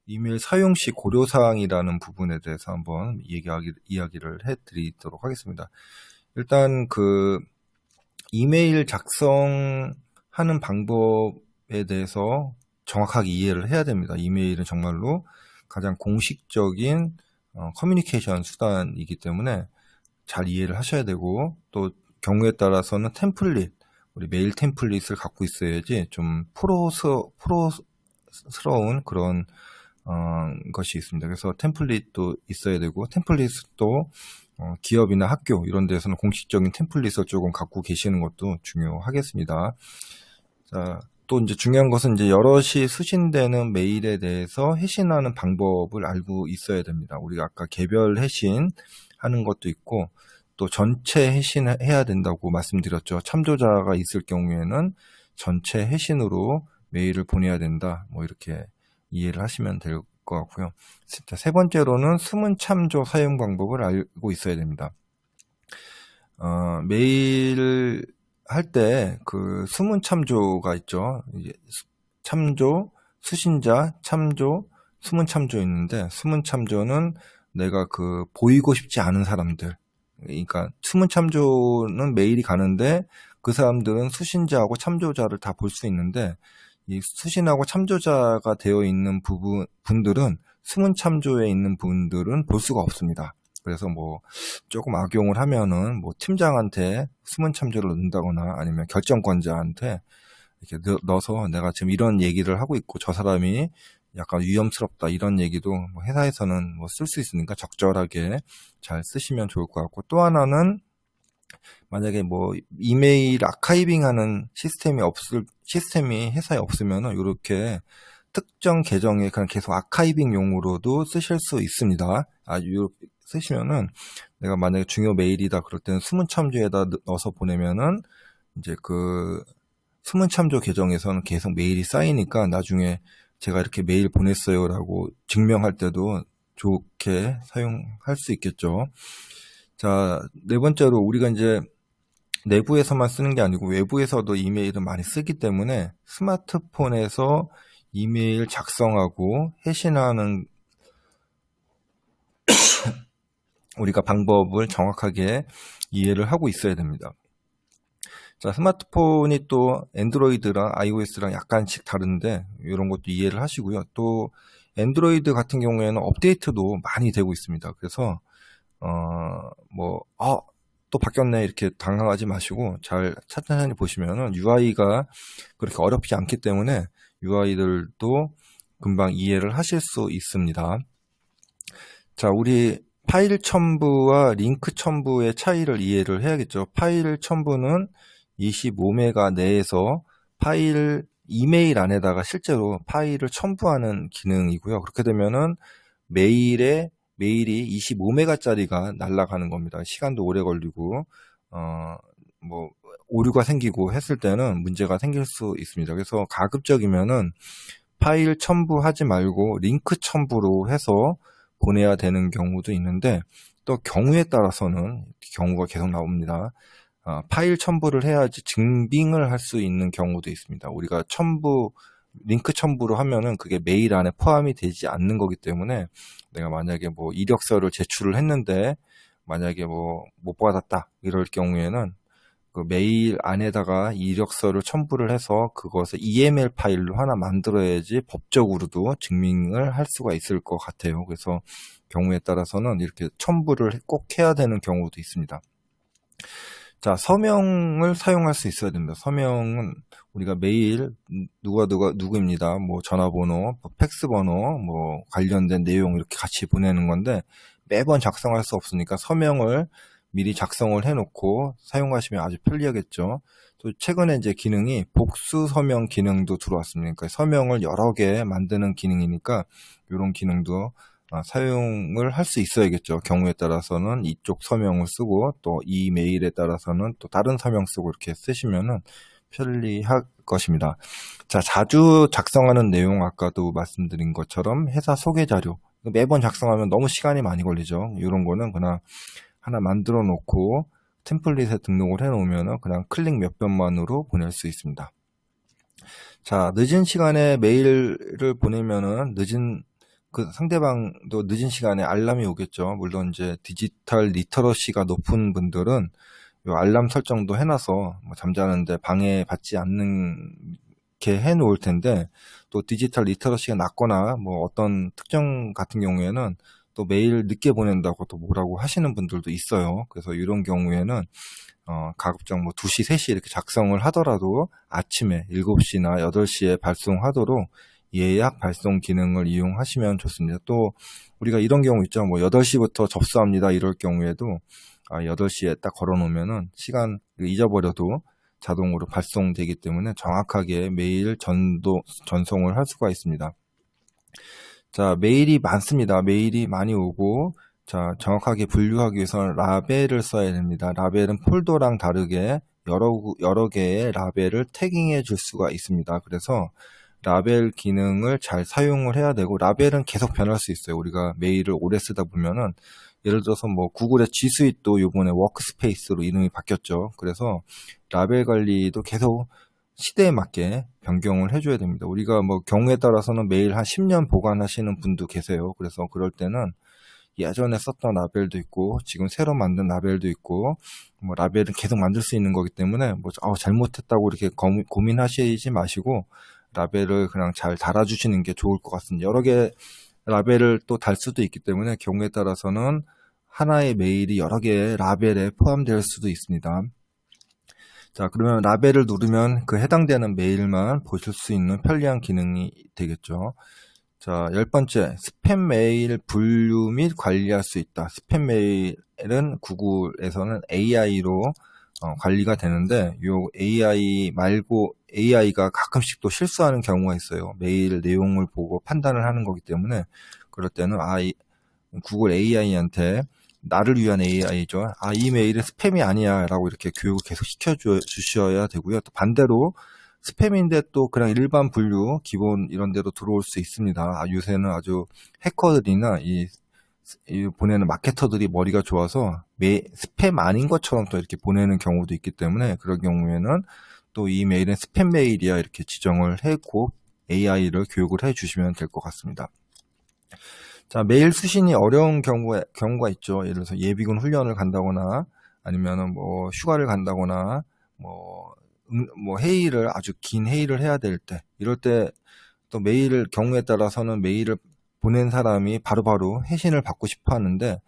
이메일 사용 시 고려사항이라는 부분에 대해서 한번 이야기를 해드리도록 하겠습니다. 일단 이메일 작성하는 방법에 대해서 정확하게 이해를 해야 됩니다. 이메일은 정말로 가장 공식적인 커뮤니케이션 수단이기 때문에 잘 이해를 하셔야 되고, 또 경우에 따라서는 우리 메일 템플릿을 갖고 있어야지 좀 프로스러운 그런 것이 있습니다. 그래서 템플릿도 있어야 되고, 템플릿도 기업이나 학교 이런 데서는 공식적인 템플릿을 조금 갖고 계시는 것도 중요하겠습니다. 자, 또 이제 중요한 것은 이제 여럿이 수신되는 메일에 대해서 해신하는 방법을 알고 있어야 됩니다. 우리가 아까 개별 해신 하는 것도 있고, 또 전체 해신해야 된다고 말씀드렸죠. 참조자가 있을 경우에는 전체 해신으로 메일을 보내야 된다. 뭐 이렇게 이해를 하시면 될 것 같고요. 세 번째로는 숨은 참조 사용 방법을 알고 있어야 됩니다. 메일 할 때 숨은 참조가 있죠. 이제 참조, 수신자, 참조, 숨은 참조 있는데, 숨은 참조는 내가 보이고 싶지 않은 사람들. 그러니까 숨은 참조는 메일이 가는데 그 사람들은 수신자하고 참조자를 다 볼 수 있는데, 이 수신하고 참조자가 되어 있는 분들은 숨은 참조에 있는 분들은 볼 수가 없습니다. 그래서 조금 악용을 하면은 팀장한테 숨은 참조를 넣는다거나 아니면 결정권자한테 이렇게 넣어서 내가 지금 이런 얘기를 하고 있고 저 사람이 약간 위험스럽다 이런 얘기도 회사에서는 쓸 수 있으니까 적절하게 잘 쓰시면 좋을 것 같고, 또 하나는 만약에 이메일 아카이빙하는 시스템이 회사에 없으면은 이렇게 특정 계정에 그냥 계속 아카이빙용으로도 쓰실 수 있습니다. 이렇게 쓰시면은 내가 만약에 중요 메일이다 그럴 때는 숨은 참조에다 넣어서 보내면은 이제 숨은 참조 계정에서는 계속 메일이 쌓이니까 나중에 제가 이렇게 메일 보냈어요라고 증명할 때도 좋게 사용할 수 있겠죠. 자, 네 번째로 우리가 이제 내부에서만 쓰는 게 아니고 외부에서도 이메일을 많이 쓰기 때문에 스마트폰에서 이메일 작성하고 해신하는 우리가 방법을 정확하게 이해를 하고 있어야 됩니다. 자, 스마트폰이 또 안드로이드랑 iOS랑 약간씩 다른데 이런 것도 이해를 하시고요. 또 안드로이드 같은 경우에는 업데이트도 많이 되고 있습니다. 그래서 또 바뀌었네 이렇게 당황하지 마시고 잘 천천히 보시면은 UI가 그렇게 어렵지 않기 때문에 UI들도 금방 이해를 하실 수 있습니다. 자, 우리 파일 첨부와 링크 첨부의 차이를 이해를 해야겠죠. 파일 첨부는 25메가 내에서 이메일 안에다가 실제로 파일을 첨부하는 기능이고요. 그렇게 되면은 메일이 25메가짜리가 날아가는 겁니다. 시간도 오래 걸리고, 오류가 생기고 했을 때는 문제가 생길 수 있습니다. 그래서 가급적이면은 파일 첨부하지 말고 링크 첨부로 해서 보내야 되는 경우도 있는데, 또 경우에 따라서는 경우가 계속 나옵니다. 파일 첨부를 해야지 증빙을 할 수 있는 경우도 있습니다. 우리가 링크 첨부로 하면은 그게 메일 안에 포함이 되지 않는 거기 때문에 내가 만약에 이력서를 제출을 했는데 만약에 못 받았다 이럴 경우에는 그 메일 안에다가 이력서를 첨부를 해서 그것을 EML 파일로 하나 만들어야지 법적으로도 증명을 할 수가 있을 것 같아요. 그래서 경우에 따라서는 이렇게 첨부를 꼭 해야 되는 경우도 있습니다. 자, 서명을 사용할 수 있어야 됩니다. 서명은 우리가 메일 누구입니다. 전화번호, 팩스번호, 관련된 내용 이렇게 같이 보내는 건데 매번 작성할 수 없으니까 서명을 미리 작성을 해놓고 사용하시면 아주 편리하겠죠. 또 최근에 이제 기능이 복수 서명 기능도 들어왔습니다. 그러니까 서명을 여러 개 만드는 기능이니까 이런 기능도 사용을 할 수 있어야겠죠. 경우에 따라서는 이쪽 서명을 쓰고 또 이 메일에 따라서는 또 다른 서명 쓰고 이렇게 쓰시면은 편리할 것입니다. 자, 자주 작성하는 내용 아까도 말씀드린 것처럼 회사 소개 자료 매번 작성하면 너무 시간이 많이 걸리죠. 이런 거는 그냥 하나 만들어 놓고 템플릿에 등록을 해 놓으면 그냥 클릭 몇 번만으로 보낼 수 있습니다. 자, 늦은 시간에 메일을 보내면은 그 상대방도 늦은 시간에 알람이 오겠죠. 물론 이제 디지털 리터러시가 높은 분들은 요 알람 설정도 해놔서 뭐 잠자는데 방해받지 않게 해놓을 텐데, 또 디지털 리터러시가 낮거나 뭐 어떤 특정 같은 경우에는 또 메일 늦게 보낸다고 또 뭐라고 하시는 분들도 있어요. 그래서 이런 경우에는 가급적 뭐 2시, 3시 이렇게 작성을 하더라도 아침에 7시나 8시에 발송하도록 예약 발송 기능을 이용하시면 좋습니다. 또 우리가 이런 경우 있죠. 뭐 8시부터 접수합니다. 이럴 경우에도 8시에 딱 걸어 놓으면은 시간 잊어버려도 자동으로 발송되기 때문에 정확하게 메일 전송을 할 수가 있습니다. 자, 메일이 많습니다. 메일이 많이 오고, 자, 정확하게 분류하기 위해서는 라벨을 써야 됩니다. 라벨은 폴더랑 다르게 여러 개의 라벨을 태깅해 줄 수가 있습니다. 그래서 라벨 기능을 잘 사용을 해야 되고, 라벨은 계속 변할 수 있어요. 우리가 메일을 오래 쓰다 보면은, 예를 들어서 뭐 구글의 G 스윗도 요번에 워크스페이스로 이름이 바뀌었죠. 그래서 라벨 관리도 계속 시대에 맞게 변경을 해줘야 됩니다. 우리가 뭐 경우에 따라서는 메일 한 10년 보관하시는 분도 계세요. 그래서 그럴 때는 예전에 썼던 라벨도 있고 지금 새로 만든 라벨도 있고, 뭐 라벨은 계속 만들 수 있는 거기 때문에 뭐 잘못했다고 이렇게 고민하시지 마시고 라벨을 그냥 잘 달아주시는 게 좋을 것 같습니다. 여러 개 라벨을 또 달 수도 있기 때문에 경우에 따라서는 하나의 메일이 여러 개의 라벨에 포함될 수도 있습니다. 자, 그러면 라벨을 누르면 그 해당되는 메일만 보실 수 있는 편리한 기능이 되겠죠. 자, 10번째, 스팸 메일 분류 및 관리할 수 있다. 스팸 메일은 구글에서는 AI로 관리가 되는데, 요 AI 말고 AI가 가끔씩 또 실수하는 경우가 있어요. 메일 내용을 보고 판단을 하는 거기 때문에, 그럴 때는 구글 AI한테 나를 위한 AI죠. 이 메일은 스팸이 아니야 라고 이렇게 교육을 계속 시켜주셔야 되고요. 또 반대로 스팸인데 또 그냥 일반 분류 기본 이런 데로 들어올 수 있습니다. 요새는 아주 해커들이나 이 보내는 마케터들이 머리가 좋아서 스팸 아닌 것처럼 또 이렇게 보내는 경우도 있기 때문에, 그런 경우에는 또 이 메일은 스팸 메일이야 이렇게 지정을 해고 AI를 교육을 해 주시면 될 것 같습니다. 자, 메일 수신이 어려운 경우가 있죠. 예를 들어서 예비군 훈련을 간다거나 아니면은 뭐 휴가를 간다거나 뭐 회의를 아주 긴 회의를 해야 될 때, 이럴 때 또 경우에 따라서는 메일을 보낸 사람이 바로바로 회신을 받고 싶어 하는데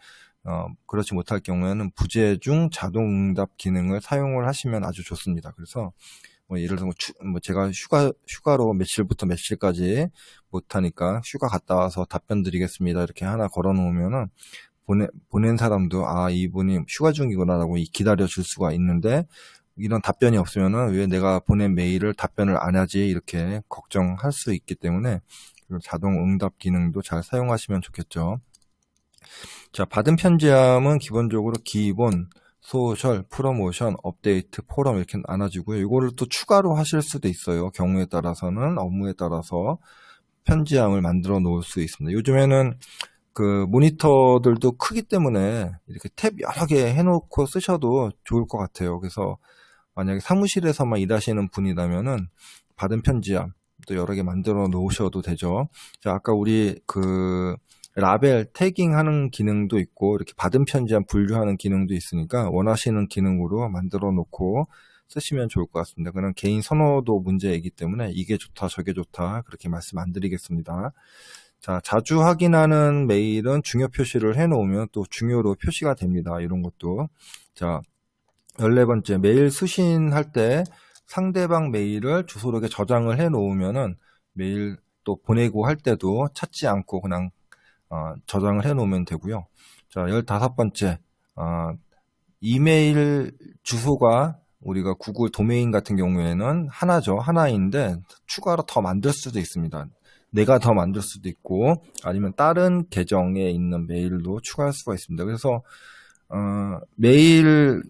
그렇지 못할 경우에는 부재중 자동응답 기능을 사용을 하시면 아주 좋습니다. 그래서 뭐 예를 들면 제가 휴가로 며칠부터 며칠까지 못하니까 휴가 갔다 와서 답변 드리겠습니다 이렇게 하나 걸어 놓으면은 보낸 사람도 이분이 휴가 중이구나라고 기다려 줄 수가 있는데, 이런 답변이 없으면은 왜 내가 보낸 메일을 답변을 안 하지 이렇게 걱정할 수 있기 때문에 자동 응답 기능도 잘 사용하시면 좋겠죠. 자, 받은 편지함은 기본적으로 기본, 소셜, 프로모션, 업데이트, 포럼 이렇게 나눠지고요. 이거를 또 추가로 하실 수도 있어요. 경우에 따라서는, 업무에 따라서 편지함을 만들어 놓을 수 있습니다. 요즘에는 그 모니터들도 크기 때문에 이렇게 탭 여러 개 해놓고 쓰셔도 좋을 것 같아요. 그래서 만약에 사무실에서만 일하시는 분이라면은 받은 편지함 또 여러 개 만들어 놓으셔도 되죠. 자, 아까 우리 그 라벨 태깅하는 기능도 있고 이렇게 받은 편지함 분류하는 기능도 있으니까 원하시는 기능으로 만들어 놓고 쓰시면 좋을 것 같습니다. 그냥 개인 선호도 문제이기 때문에 이게 좋다 저게 좋다 그렇게 말씀 안 드리겠습니다. 자, 자주 확인하는 메일은 중요 표시를 해 놓으면 또 중요로 표시가 됩니다. 이런 것도. 자, 14번째, 메일 수신할 때 상대방 메일을 주소록에 저장을 해 놓으면은 메일 또 보내고 할 때도 찾지 않고 그냥 저장을 해 놓으면 되고요. 자, 15번째, 이메일 주소가 우리가 구글 도메인 같은 경우에는 하나인데 추가로 더 만들 수도 있습니다. 내가 더 만들 수도 있고 아니면 다른 계정에 있는 메일도 추가할 수가 있습니다. 그래서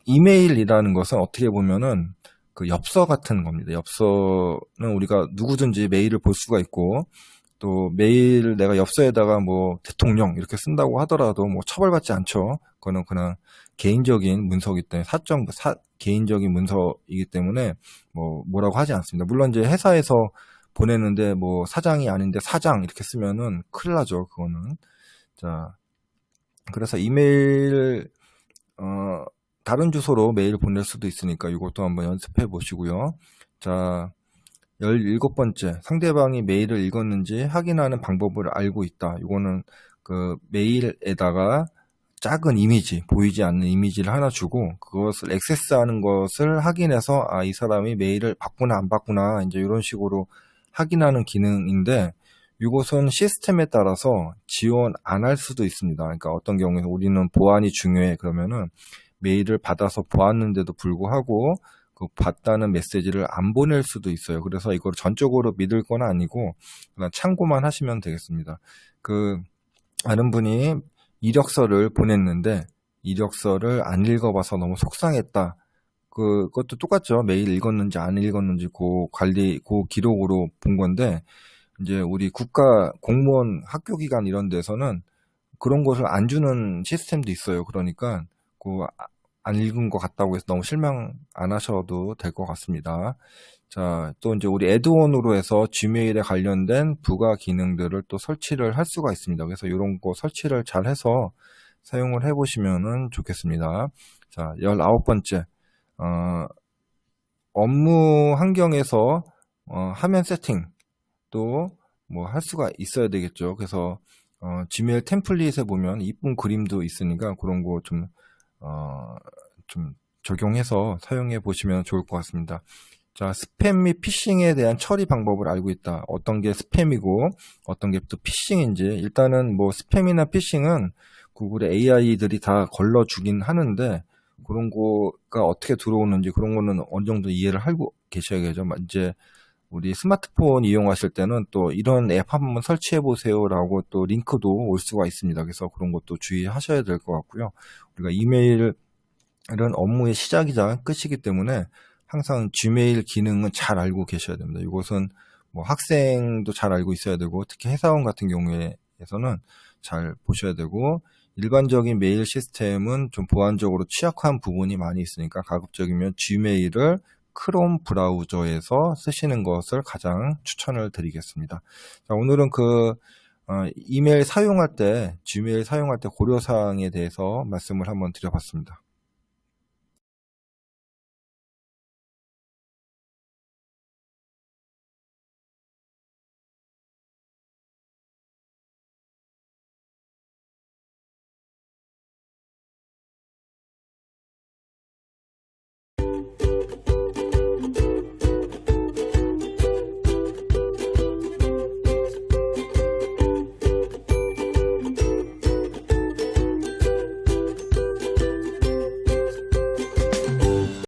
이메일이라는 것은 어떻게 보면은 그 엽서 같은 겁니다. 엽서는 우리가 누구든지 메일을 볼 수가 있고, 또 메일 내가 엽서에다가 뭐 대통령 이렇게 쓴다고 하더라도 뭐 처벌받지 않죠. 그거는 그냥 개인적인 문서이기 때문에 개인적인 문서이기 때문에 뭐라고 하지 않습니다. 물론 이제 회사에서 보냈는데 뭐 사장이 아닌데 사장 이렇게 쓰면은 큰일 나죠. 그거는. 자, 그래서 이메일 다른 주소로 메일 보낼 수도 있으니까 이것도 한번 연습해 보시고요. 자, 17번째, 상대방이 메일을 읽었는지 확인하는 방법을 알고 있다. 이거는 그 메일에다가 작은 이미지, 보이지 않는 이미지를 하나 주고 그것을 액세스하는 것을 확인해서 아, 이 사람이 메일을 받구나 안 받구나 이제 이런 식으로 확인하는 기능인데 이것은 시스템에 따라서 지원 안 할 수도 있습니다. 그러니까 어떤 경우에 우리는 보안이 중요해 그러면은 메일을 받아서 보았는데도 불구하고 그 받다는 메시지를 안 보낼 수도 있어요. 그래서 이걸 전적으로 믿을 건 아니고 그냥 참고만 하시면 되겠습니다. 그 아는 분이 이력서를 보냈는데 이력서를 안 읽어봐서 너무 속상했다. 그것도 똑같죠. 메일 읽었는지 안 읽었는지 그 기록으로 본 건데 이제 우리 국가 공무원 학교기관 이런 데서는 그런 것을 안 주는 시스템도 있어요. 그러니까 안 읽은 것 같다고 해서 너무 실망 안 하셔도 될 것 같습니다. 자, 또 이제 우리 애드온으로 해서 지메일에 관련된 부가 기능들을 또 설치를 할 수가 있습니다. 그래서 이런 거 설치를 잘 해서 사용을 해 보시면 좋겠습니다. 자, 19번째. 업무 환경에서 화면 세팅 또 뭐 할 수가 있어야 되겠죠. 그래서 지메일 템플릿에 보면 이쁜 그림도 있으니까 그런 거 좀 적용해서 사용해 보시면 좋을 것 같습니다. 자, 스팸 및 피싱에 대한 처리 방법을 알고 있다. 어떤 게 스팸이고 어떤 게 또 피싱인지. 일단은 뭐 스팸이나 피싱은 구글의 AI들이 다 걸러주긴 하는데 그런 거가 어떻게 들어오는지 그런 거는 어느 정도 이해를 하고 계셔야겠죠. 이제 우리 스마트폰 이용하실 때는 또 이런 앱 한번 설치해 보세요라고 또 링크도 올 수가 있습니다. 그래서 그런 것도 주의하셔야 될 것 같고요. 우리가 이메일은 업무의 시작이자 끝이기 때문에 항상 지메일 기능은 잘 알고 계셔야 됩니다. 이것은 뭐 학생도 잘 알고 있어야 되고 특히 회사원 같은 경우에서는 잘 보셔야 되고 일반적인 메일 시스템은 좀 보안적으로 취약한 부분이 많이 있으니까 가급적이면 지메일을 크롬 브라우저에서 쓰시는 것을 가장 추천을 드리겠습니다. 자, 오늘은 이메일 사용할 때, 지메일 사용할 때 고려사항에 대해서 말씀을 한번 드려봤습니다.